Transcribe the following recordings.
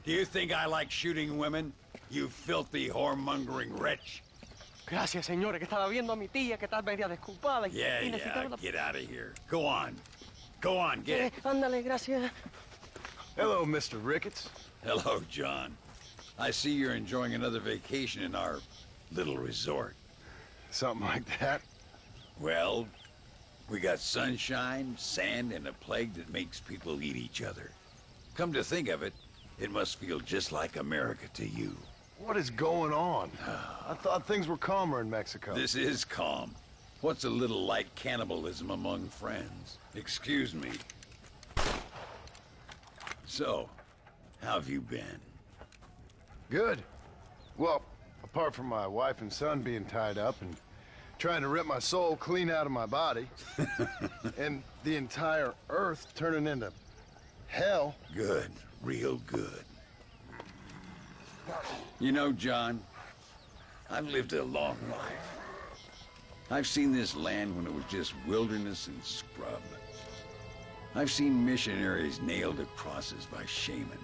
Do you think I like shooting women? You filthy, whoremongering wretch. Gracias, señores, que estaba viendo a mi tía que está media desculpada. Yeah, get out of here. Go on. Go on, get. Ándale, gracias. Hello, Mr. Ricketts. Hello, John. I see you're enjoying another vacation in our little resort. Something like that. Well, we got sunshine, sand, and a plague that makes people eat each other. Come to think of it, it must feel just like America to you. What is going on? I thought things were calmer in Mexico. This is calm. What's a little light cannibalism among friends? Excuse me. So, how have you been? Good. Well, apart from my wife and son being tied up and trying to rip my soul clean out of my body, and the entire Earth turning into hell. Good. Real good. You know, John, I've lived a long life. I've seen this land when it was just wilderness and scrub. I've seen missionaries nailed to crosses by shaman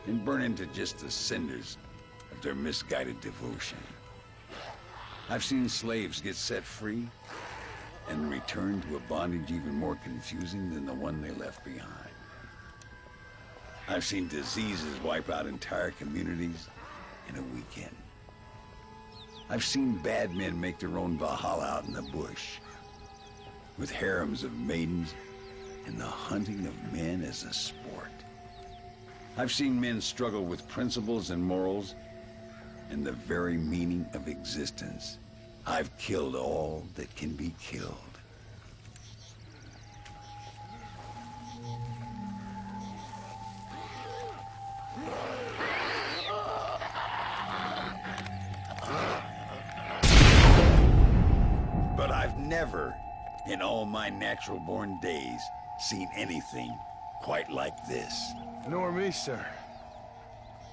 and burn into just the cinders of their misguided devotion. I've seen slaves get set free and return to a bondage even more confusing than the one they left behind. I've seen diseases wipe out entire communities in a weekend. I've seen bad men make their own Valhalla out in the bush, with harems of maidens and the hunting of men as a sport. I've seen men struggle with principles and morals and the very meaning of existence. I've killed all that can be killed. But I've never, in all my natural-born days, seen anything quite like this. Nor me, sir.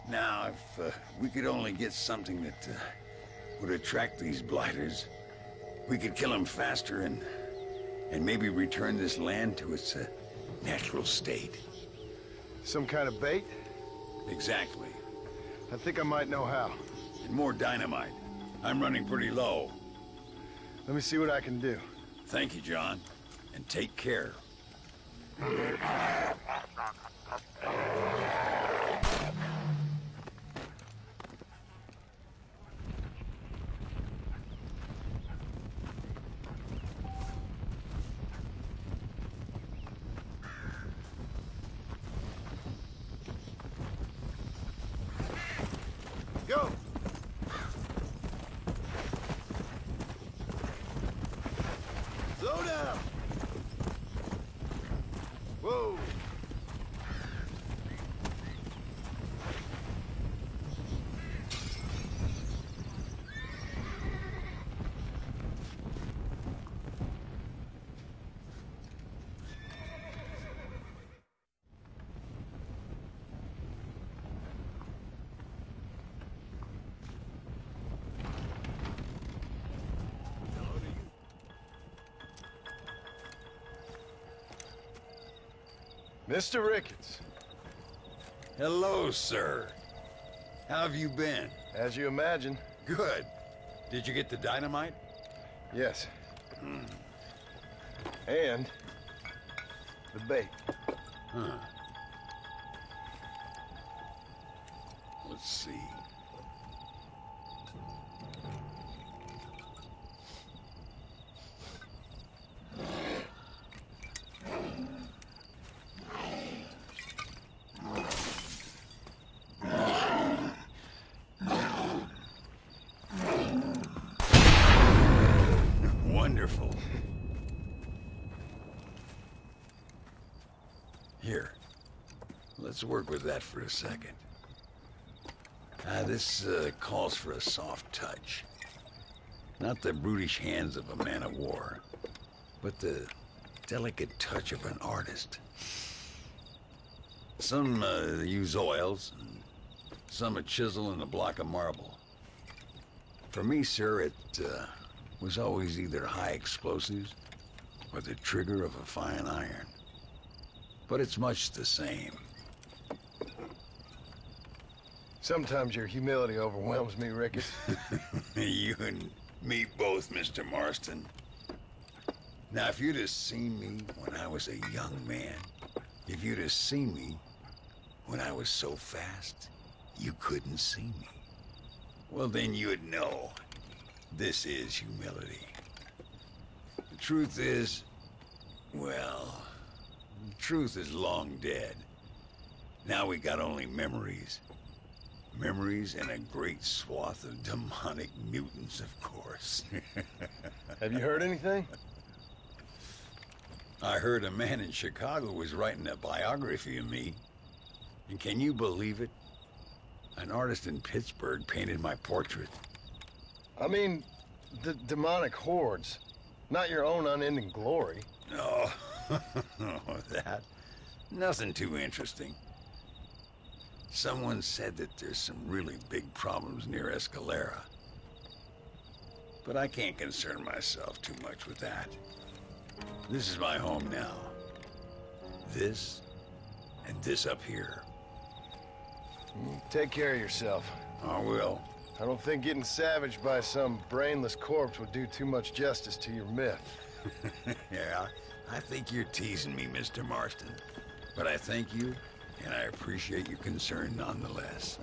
Now, if we could only get something that would attract these blighters, we could kill them faster and maybe return this land to its natural state. Some kind of bait? Exactly. I think I might know how. And more dynamite. I'm running pretty low. Let me see what I can do. Thank you, John. And take care. Go! Slow down! Whoa! Mr. Ricketts. Hello, sir. How have you been? As you imagine. Good. Did you get the dynamite? Yes. And the bait. Huh. Let's see. Wonderful. Here, let's work with that for a second. This calls for a soft touch. Not the brutish hands of a man of war, but the delicate touch of an artist. Some use oils, and some a chisel and a block of marble. For me, sir, it was always either high explosives or the trigger of a fine iron. But it's much the same. Sometimes your humility overwhelms me, Ricketts. You and me both, Mr. Marston. Now, if you'd have seen me when I was a young man, if you'd have seen me when I was so fast, you couldn't see me. Well, then you'd know this is humility. The truth is, well, the truth is long dead. Now we got only memories. Memories and a great swath of demonic mutants, of course. Have you heard anything? I heard a man in Chicago was writing a biography of me. And can you believe it? An artist in Pittsburgh painted my portrait. I mean, the demonic hordes. Not your own unending glory. No, that. Nothing too interesting. Someone said that there's some really big problems near Escalera. But I can't concern myself too much with that. This is my home now. This, and this up here. Take care of yourself. I will. I don't think getting savaged by some brainless corpse would do too much justice to your myth. Yeah, I think you're teasing me, Mr. Marston. But I thank you, and I appreciate your concern nonetheless.